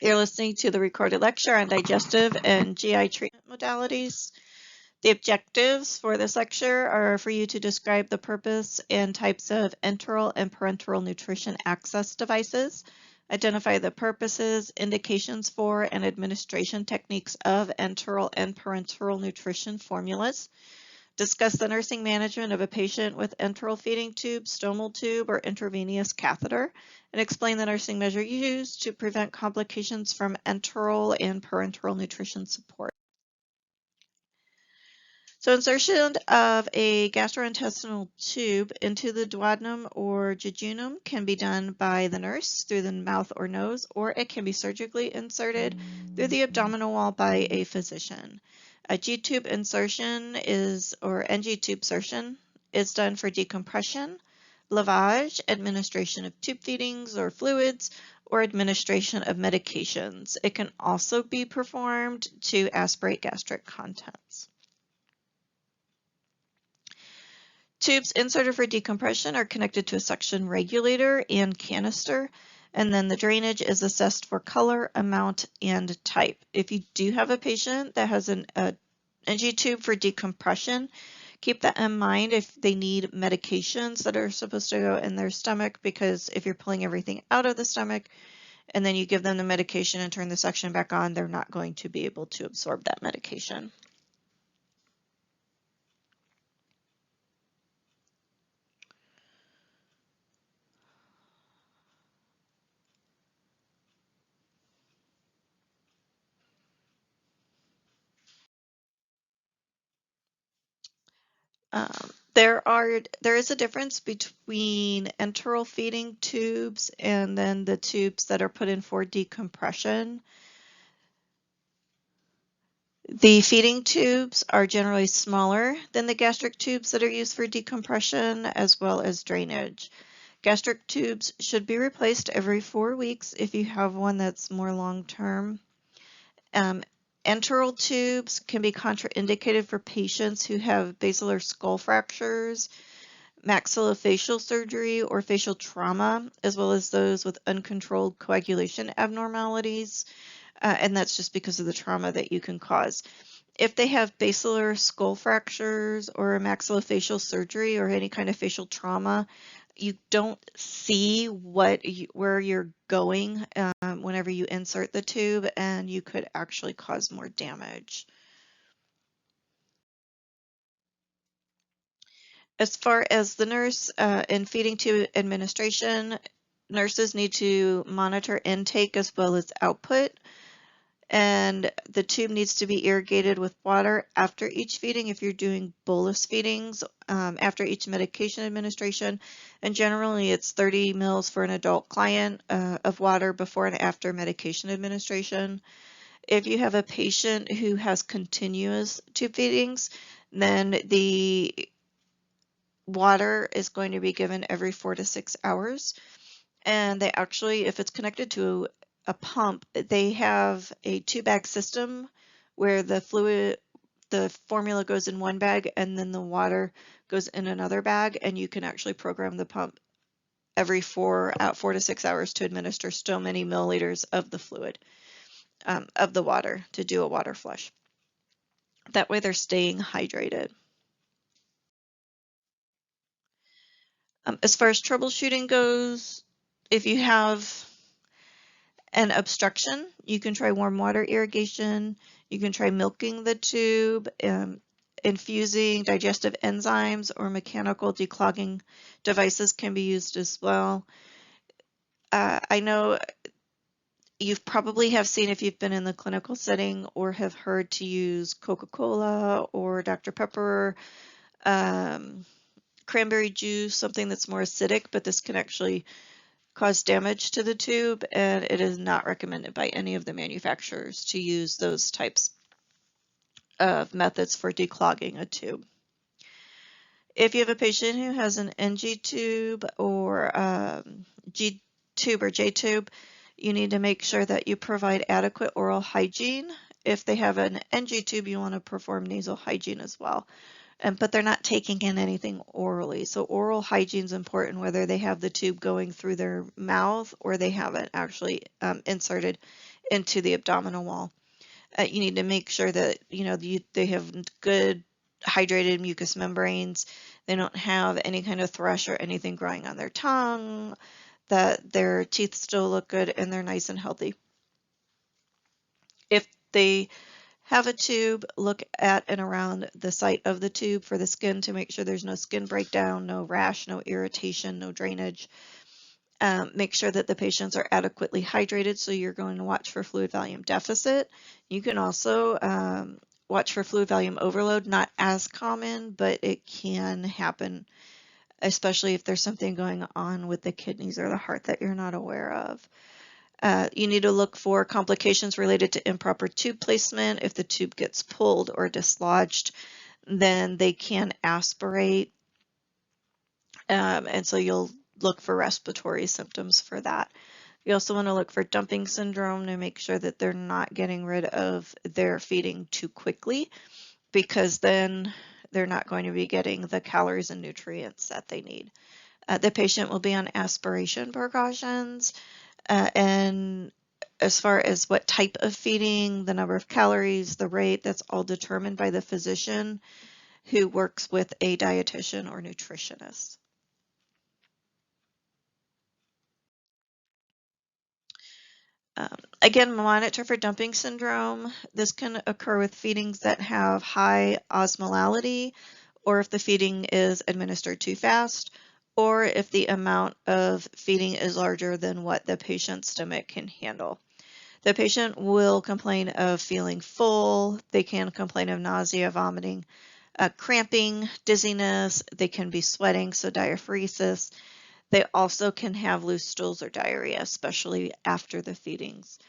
You're listening to the recorded lecture on digestive and GI treatment modalities. The objectives for this lecture are for you to describe the purpose and types of enteral and parenteral nutrition access devices, identify the purposes, indications for, and administration techniques of enteral and parenteral nutrition formulas, discuss the nursing management of a patient with enteral feeding tube, stomal tube, or intravenous catheter, and explain the nursing measure used to prevent complications from enteral and parenteral nutrition support. So insertion of a gastrointestinal tube into the duodenum or jejunum can be done by the nurse through the mouth or nose, or it can be surgically inserted through the abdominal wall by a physician. A G-tube insertion or NG-tube insertion is done for decompression, lavage, administration of tube feedings or fluids, or administration of medications. It can also be performed to aspirate gastric contents. Tubes inserted for decompression are connected to a suction regulator and canister, and then the drainage is assessed for color, amount, and type. If you do have a patient that has an NG tube for decompression, keep that in mind if they need medications that are supposed to go in their stomach, because if you're pulling everything out of the stomach and then you give them the medication and turn the suction back on, they're not going to be able to absorb that medication. There is a difference between enteral feeding tubes and then the tubes that are put in for decompression. The feeding tubes are generally smaller than the gastric tubes that are used for decompression as well as drainage. Gastric tubes should be replaced every 4 weeks if you have one that's more long-term. Enteral tubes can be contraindicated for patients who have basilar skull fractures, maxillofacial surgery, or facial trauma, as well as those with uncontrolled coagulation abnormalities, and that's just because of the trauma that you can cause. If they have basilar skull fractures or maxillofacial surgery or any kind of facial trauma, you don't see where you're going whenever you insert the tube, and you could actually cause more damage. As far as the nurse in feeding tube administration, nurses need to monitor intake as well as output, and the tube needs to be irrigated with water after each feeding if you're doing bolus feedings, after each medication administration, and generally it's 30 mils for an adult client of water before and after medication administration. If you have a patient who has continuous tube feedings, then the water is going to be given every 4 to 6 hours. And they actually, if it's connected to a pump, they have a 2-bag system where the formula goes in one bag and then the water goes in another bag, and you can actually program the pump every 4 to 6 hours to administer so many milliliters of the fluid, of the water, to do a water flush. That way they're staying hydrated. As far as troubleshooting goes, if you have an obstruction, you can try warm water irrigation. You can try milking the tube, infusing digestive enzymes or mechanical declogging devices can be used as well. I know you've probably have seen, if you've been in the clinical setting or have heard, to use Coca-Cola or Dr. Pepper, cranberry juice, something that's more acidic, but this can actually cause damage to the tube, and it is not recommended by any of the manufacturers to use those types of methods for declogging a tube. If you have a patient who has an NG tube or G tube or J tube, you need to make sure that you provide adequate oral hygiene. If they have an NG tube, you want to perform nasal hygiene as well. But they're not taking in anything orally. So oral hygiene is important, whether they have the tube going through their mouth or they have it actually inserted into the abdominal wall. You need to make sure that they have good hydrated mucous membranes. They don't have any kind of thrush or anything growing on their tongue, that their teeth still look good and they're nice and healthy. If they have a tube, look at and around the site of the tube for the skin to make sure there's no skin breakdown, no rash, no irritation, no drainage. Make sure that the patients are adequately hydrated, so you're going to watch for fluid volume deficit. You can also watch for fluid volume overload, not as common, but it can happen, especially if there's something going on with the kidneys or the heart that you're not aware of. You need to look for complications related to improper tube placement. If the tube gets pulled or dislodged, then they can aspirate, and so you'll look for respiratory symptoms for that. You also want to look for dumping syndrome to make sure that they're not getting rid of their feeding too quickly, because then they're not going to be getting the calories and nutrients that they need. The patient will be on aspiration precautions, and as far as what type of feeding, the number of calories, the rate, that's all determined by the physician who works with a dietitian or nutritionist. Again, monitor for dumping syndrome. This can occur with feedings that have high osmolality, or if the feeding is administered too fast, or if the amount of feeding is larger than what the patient's stomach can handle. The patient will complain of feeling full. They can complain of nausea, vomiting, cramping, dizziness. They can be sweating, so diaphoresis. They also can have loose stools or diarrhea, especially after the feedings.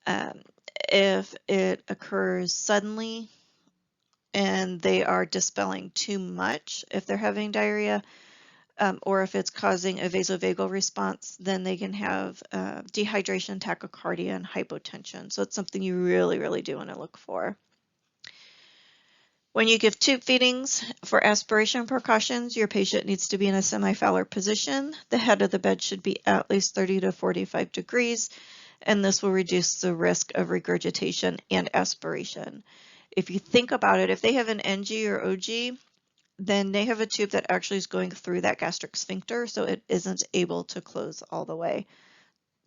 Um, if it occurs suddenly and they are dispelling too much, if they're having diarrhea, or if it's causing a vasovagal response, then they can have dehydration, tachycardia, and hypotension. So it's something you really, really do want to look for. When you give tube feedings for aspiration precautions, your patient needs to be in a semi-Fowler position. The head of the bed should be at least 30 to 45 degrees, and this will reduce the risk of regurgitation and aspiration. If you think about it, if they have an NG or OG, then they have a tube that actually is going through that gastric sphincter, so it isn't able to close all the way.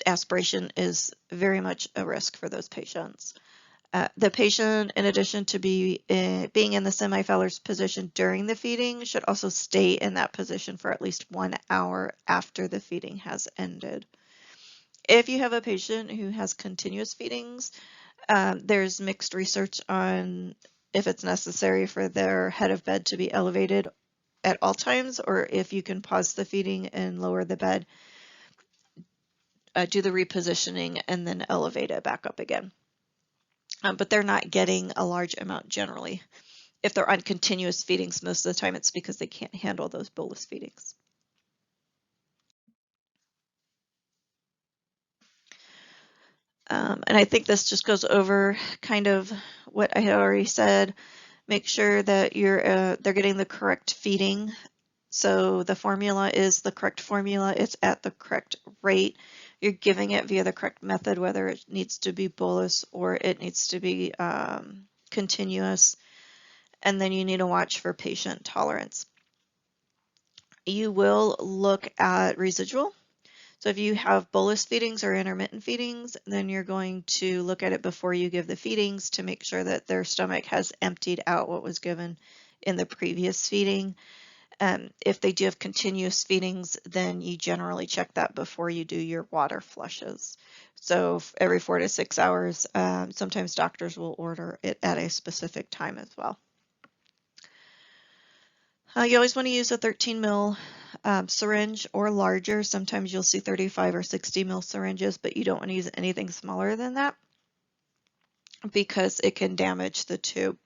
Aspiration is very much a risk for those patients. The patient, in addition to being in the semi-Fowler's position during the feeding, should also stay in that position for at least 1 hour after the feeding has ended. If you have a patient who has continuous feedings, there's mixed research on if it's necessary for their head of bed to be elevated at all times, or if you can pause the feeding and lower the bed, do the repositioning, and then elevate it back up again. But they're not getting a large amount generally. If they're on continuous feedings, most of the time it's because they can't handle those bolus feedings. And I think this just goes over kind of what I had already said. Make sure that they're getting the correct feeding. So the formula is the correct formula. It's at the correct rate. You're giving it via the correct method, whether it needs to be bolus or it needs to be continuous. And then you need to watch for patient tolerance. You will look at residual. So if you have bolus feedings or intermittent feedings, then you're going to look at it before you give the feedings to make sure that their stomach has emptied out what was given in the previous feeding. If they do have continuous feedings, then you generally check that before you do your water flushes. So every 4 to 6 hours, sometimes doctors will order it at a specific time as well. You always want to use a 13 mil syringe or larger. Sometimes you'll see 35 or 60 mil syringes, but you don't want to use anything smaller than that because it can damage the tube.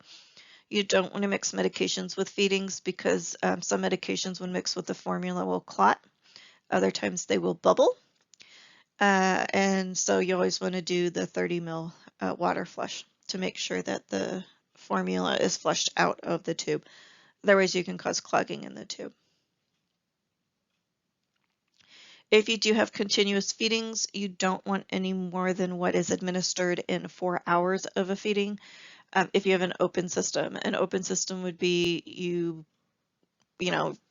You don't want to mix medications with feedings because some medications when mixed with the formula will clot. Other times they will bubble. And so you always want to do the 30 mil water flush to make sure that the formula is flushed out of the tube. Otherwise you can cause clogging in the tube. If you do have continuous feedings, you don't want any more than what is administered in 4 hours of a feeding. If you have an open system would be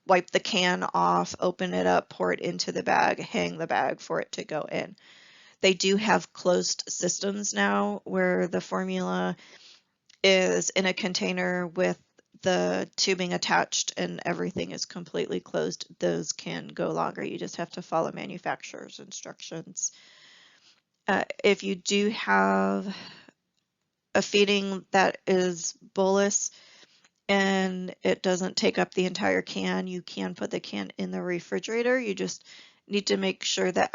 wipe the can off, open it up, pour it into the bag, hang the bag for it to go in. They do have closed systems now where the formula is in a container with the tubing attached and everything is completely closed. Those can go longer. You just have to follow manufacturer's instructions. If you do have a feeding that is bolus and it doesn't take up the entire can, you can put the can in the refrigerator. You just need to make sure that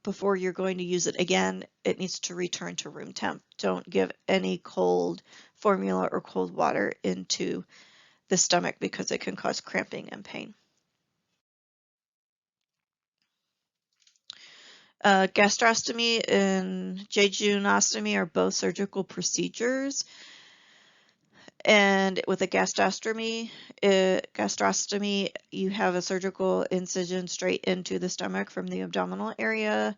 before you're going to use it again, it needs to return to room temp. Don't give any cold formula or cold water into the stomach because it can cause cramping and pain. Gastrostomy and jejunostomy are both surgical procedures. And with a gastrostomy, you have a surgical incision straight into the stomach from the abdominal area.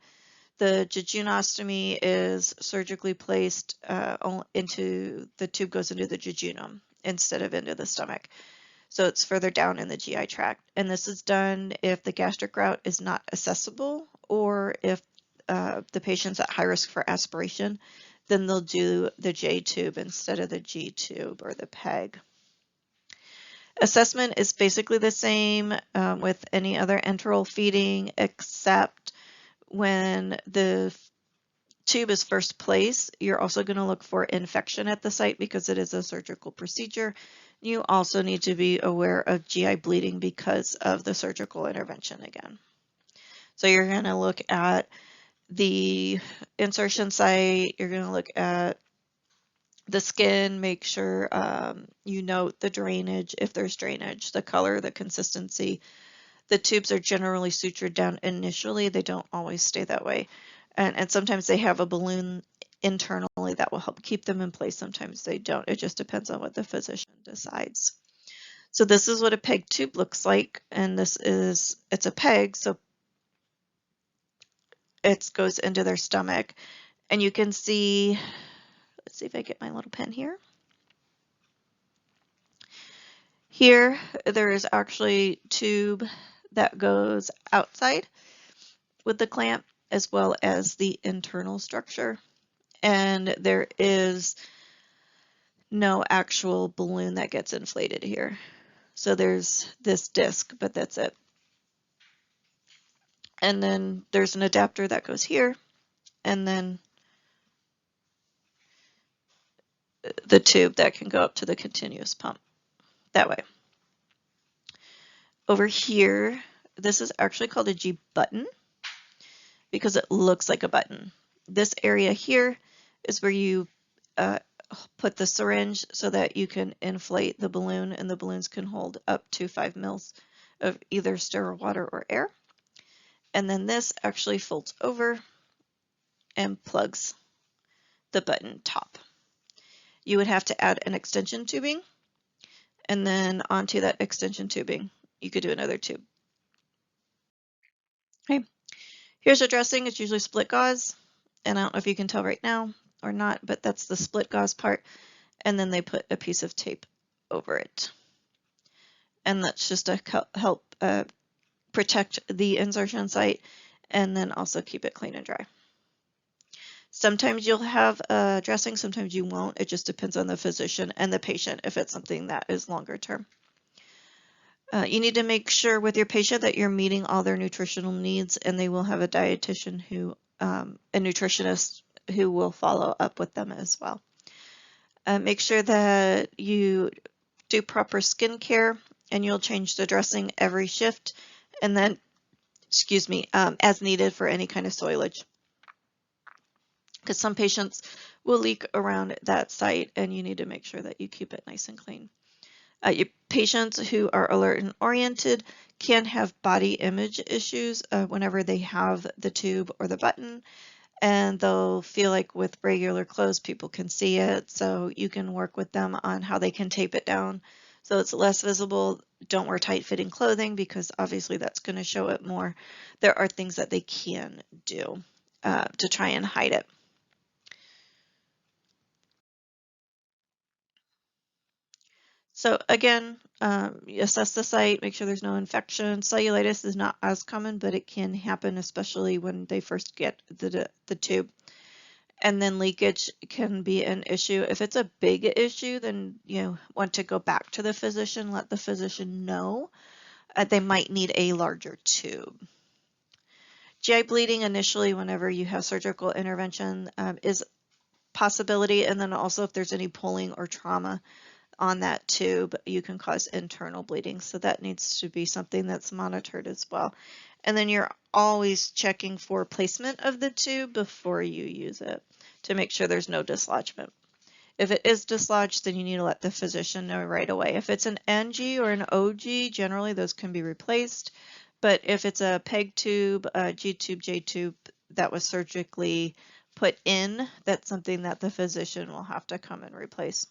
The jejunostomy is surgically placed into the tube goes into the jejunum instead of into the stomach. So it's further down in the GI tract. And this is done if the gastric route is not accessible or if the patient's at high risk for aspiration, then they'll do the J tube instead of the G tube or the PEG. Assessment is basically the same with any other enteral feeding, except when the tube is first placed, you're also going to look for infection at the site because it is a surgical procedure. You also need to be aware of GI bleeding because of the surgical intervention again. So you're going to look at the insertion site, you're going to look at the skin, make sure you note the drainage, if there's drainage, the color, the consistency. The tubes are generally sutured down initially. They don't always stay that way. And sometimes they have a balloon internally that will help keep them in place. Sometimes they don't. It just depends on what the physician decides. So this is what a PEG tube looks like. And it's a PEG, so it goes into their stomach. And you can see, let's see if I get my little pen here. Here, there is actually a tube that goes outside with the clamp as well as the internal structure. And there is no actual balloon that gets inflated here. So there's this disc, but that's it. And then there's an adapter that goes here, and then the tube that can go up to the continuous pump that way. Over here, this is actually called a G button because it looks like a button. This area here is where you put the syringe so that you can inflate the balloon, and the balloons can hold up to 5 mils of either sterile water or air. And then this actually folds over and plugs the button top. You would have to add an extension tubing, and then onto that extension tubing, you could do another tube. Okay, here's a dressing. It's usually split gauze, and I don't know if you can tell right now or not, but that's the split gauze part, and then they put a piece of tape over it. And that's just to help protect the insertion site and then also keep it clean and dry. Sometimes you'll have a dressing, sometimes you won't. It just depends on the physician and the patient if it's something that is longer term. You need to make sure with your patient that you're meeting all their nutritional needs, and they will have a dietitian a nutritionist who will follow up with them as well. Make sure that you do proper skin care, and you'll change the dressing every shift, and then, as needed for any kind of soilage. Because some patients will leak around that site, and you need to make sure that you keep it nice and clean. Your patients who are alert and oriented can have body image issues whenever they have the tube or the button, and they'll feel like with regular clothes people can see it, so you can work with them on how they can tape it down so it's less visible. Don't wear tight-fitting clothing because obviously that's going to show it more. There are things that they can do to try and hide it. So again, you assess the site, make sure there's no infection. Cellulitis is not as common, but it can happen, especially when they first get the tube. And then leakage can be an issue. If it's a big issue, then you want to go back to the physician, let the physician know they might need a larger tube. GI bleeding initially, whenever you have surgical intervention, is possibility, and then also if there's any pulling or trauma on that tube, you can cause internal bleeding. So that needs to be something that's monitored as well. And then you're always checking for placement of the tube before you use it to make sure there's no dislodgement. If it is dislodged, then you need to let the physician know right away. If it's an NG or an OG, generally those can be replaced. But if it's a PEG tube, a G tube, J tube that was surgically put in, that's something that the physician will have to come and replace.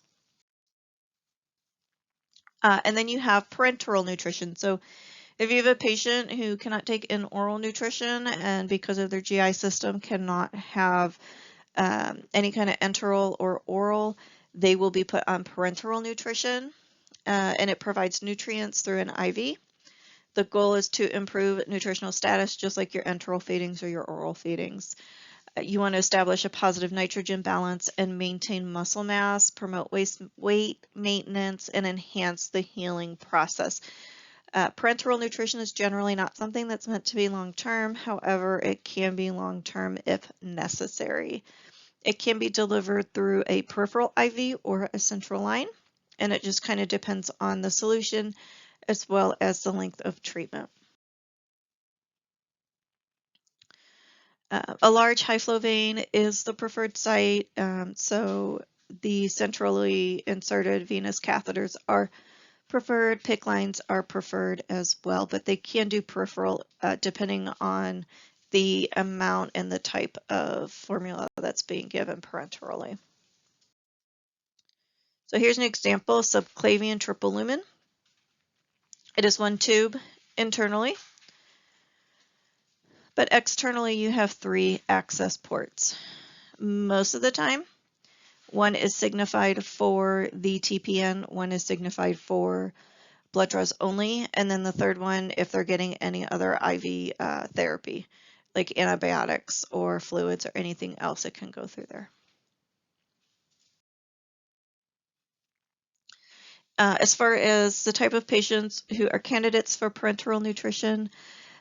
And then you have parenteral nutrition. So if you have a patient who cannot take in oral nutrition and because of their GI system cannot have any kind of enteral or oral, they will be put on parenteral nutrition, and it provides nutrients through an IV. The goal is to improve nutritional status just like your enteral feedings or your oral feedings. You want to establish a positive nitrogen balance and maintain muscle mass, promote weight maintenance, and enhance the healing process. Parenteral nutrition is generally not something that's meant to be long-term. However, it can be long-term if necessary. It can be delivered through a peripheral IV or a central line, and it just kind of depends on the solution as well as the length of treatment. A large high flow vein is the preferred site, so the centrally inserted venous catheters are preferred. PICC lines are preferred as well, but they can do peripheral depending on the amount and the type of formula that's being given parenterally. So here's an example, subclavian triple lumen. It is one tube internally, but externally you have 3 access ports. Most of the time, one is signified for the TPN, one is signified for blood draws only, and then the third one if they're getting any other IV therapy, like antibiotics or fluids or anything else, it can go through there. As far as the type of patients who are candidates for parenteral nutrition,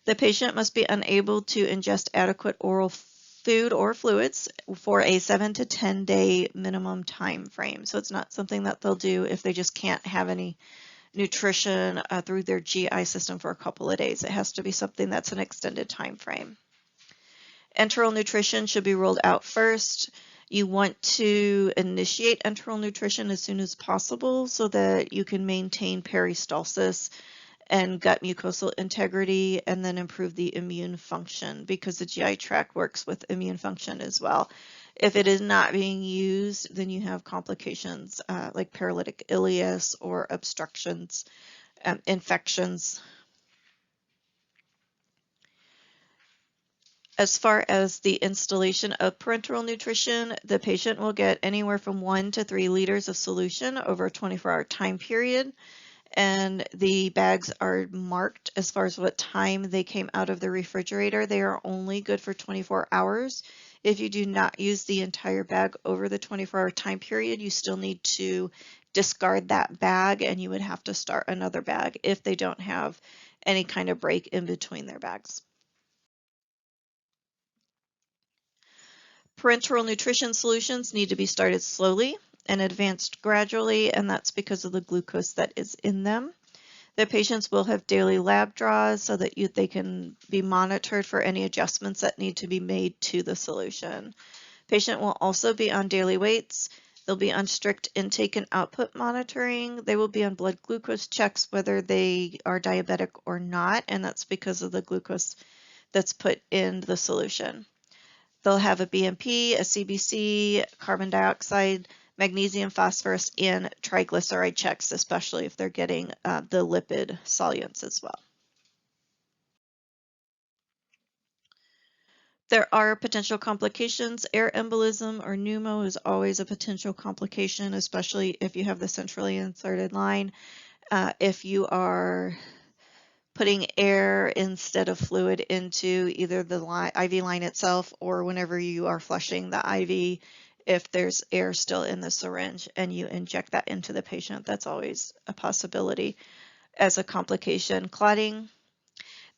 the patient must be unable to ingest adequate oral food or fluids for a 7 to 10 day minimum time frame. So it's not something that they'll do if they just can't have any nutrition through their GI system for a couple of days. It has to be something that's an extended time frame. Enteral nutrition should be rolled out first. You want to initiate enteral nutrition as soon as possible so that you can maintain peristalsis and gut mucosal integrity and then improve the immune function because the GI tract works with immune function as well. If it is not being used, then you have complications like paralytic ileus or obstructions, infections. As far as the installation of parenteral nutrition, the patient will get anywhere from 1 to 3 liters of solution over a 24-hour time period. And the bags are marked as far as what time they came out of the refrigerator. They are only good for 24 hours. If you do not use the entire bag over the 24-hour time period, you still need to discard that bag and you would have to start another bag if they don't have any kind of break in between their bags. Parenteral nutrition solutions need to be started slowly and advanced gradually, and that's because of the glucose that is in them. The patients will have daily lab draws so that they can be monitored for any adjustments that need to be made to the solution. Patient will also be on daily weights. They'll be on strict intake and output monitoring. They will be on blood glucose checks whether they are diabetic or not, and that's because of the glucose that's put in the solution. They'll have a BMP, a CBC, carbon dioxide magnesium, phosphorus, and triglyceride checks, especially if they're getting the lipid soluents as well. There are potential complications. Air embolism or pneumo is always a potential complication, especially if you have the centrally inserted line. If you are putting air instead of fluid into either the IV line itself or whenever you are flushing the IV, if there's air still in the syringe and you inject that into the patient, that's always a possibility as a complication. Clotting,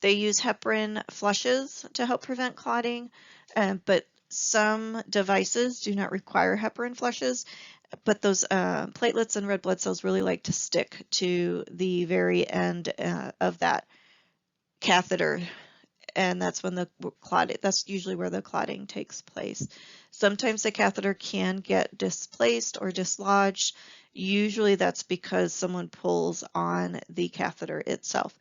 they use heparin flushes to help prevent clotting, but some devices do not require heparin flushes, but those platelets and red blood cells really like to stick to the very end of that catheter, and that's when the clotting, that's usually where the clotting takes place. Sometimes the catheter can get displaced or dislodged. Usually that's because someone pulls on the catheter itself.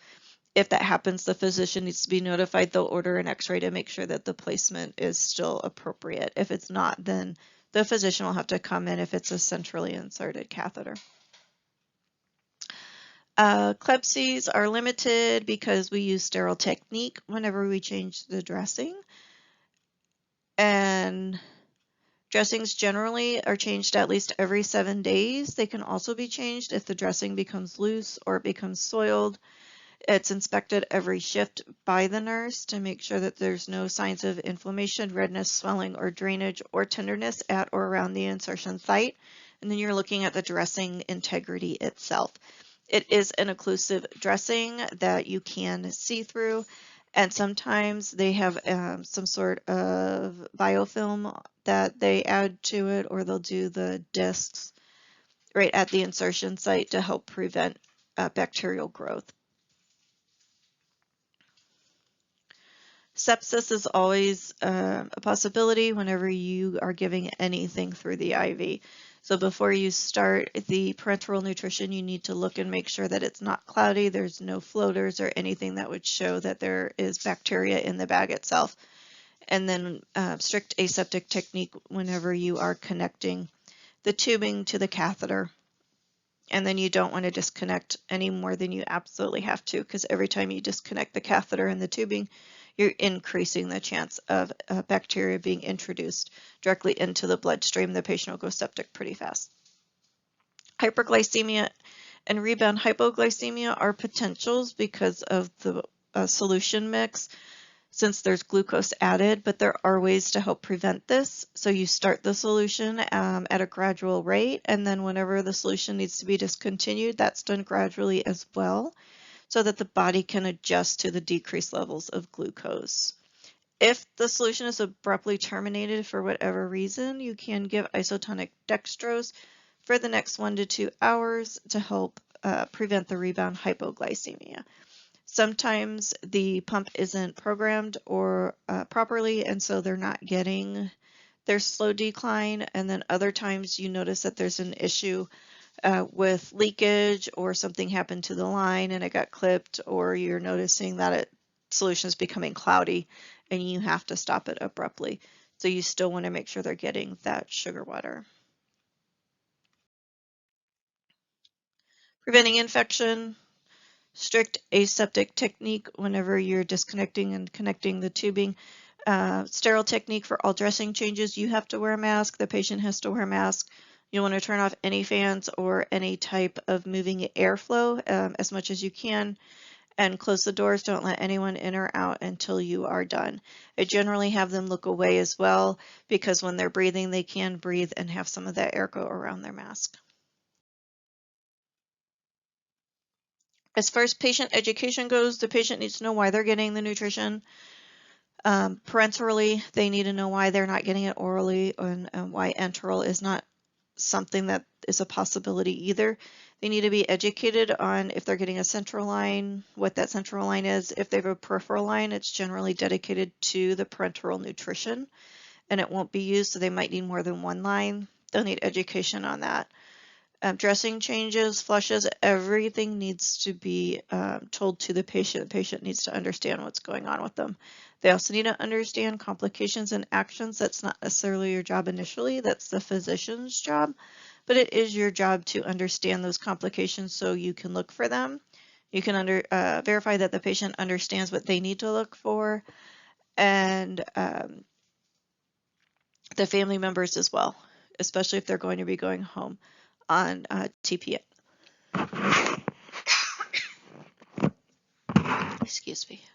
If that happens, the physician needs to be notified. They'll order an x-ray to make sure that the placement is still appropriate. If it's not, then the physician will have to come in if it's a centrally inserted catheter. Clepsies are limited because we use sterile technique whenever we change the dressing. And dressings generally are changed at least every 7 days. They can also be changed if the dressing becomes loose or it becomes soiled. It's inspected every shift by the nurse to make sure that there's no signs of inflammation, redness, swelling, or drainage or tenderness at or around the insertion site. And then you're looking at the dressing integrity itself. It is an occlusive dressing that you can see through, and sometimes they have some sort of biofilm that they add to it, or they'll do the discs right at the insertion site to help prevent bacterial growth. Sepsis is always a possibility whenever you are giving anything through the IV. So before you start the parenteral nutrition, you need to look and make sure that it's not cloudy, there's no floaters or anything that would show that there is bacteria in the bag itself. And then strict aseptic technique whenever you are connecting the tubing to the catheter. And then you don't want to disconnect any more than you absolutely have to, because every time you disconnect the catheter and the tubing, you're increasing the chance of bacteria being introduced directly into the bloodstream. The patient will go septic pretty fast. Hyperglycemia and rebound hypoglycemia are potentials because of the solution mix, since there's glucose added, but there are ways to help prevent this. So you start the solution at a gradual rate, and then whenever the solution needs to be discontinued, that's done gradually as well, so that the body can adjust to the decreased levels of glucose. If the solution is abruptly terminated for whatever reason, you can give isotonic dextrose for the next 1 to 2 hours to help prevent the rebound hypoglycemia. Sometimes the pump isn't programmed or properly, and so they're not getting their slow decline, and then other times you notice that there's an issue with leakage, or something happened to the line and it got clipped, or you're noticing that solution is becoming cloudy and you have to stop it abruptly. So you still want to make sure they're getting that sugar water. Preventing infection, strict aseptic technique whenever you're disconnecting and connecting the tubing. Sterile technique for all dressing changes. You have to wear a mask. The patient has to wear a mask. You want to turn off any fans or any type of moving airflow as much as you can, and close the doors. Don't let anyone in or out until you are done. I generally have them look away as well, because when they're breathing, they can breathe and have some of that air go around their mask. As far as patient education goes, the patient needs to know why they're getting the nutrition. Parenterally, they need to know why they're not getting it orally, and why enteral is not something that is a possibility either. They need to be educated on if they're getting a central line, what that central line is. If they have a peripheral line, it's generally dedicated to the parenteral nutrition, and it won't be used, so they might need more than one line. They'll need education on that. Dressing changes, flushes, everything needs to be told to the patient. The patient needs to understand what's going on with them. They also need to understand complications and actions. That's not necessarily your job initially, that's the physician's job, but it is your job to understand those complications so you can look for them. You can verify that the patient understands what they need to look for, and the family members as well, especially if they're going to be going home on TPN. Excuse me.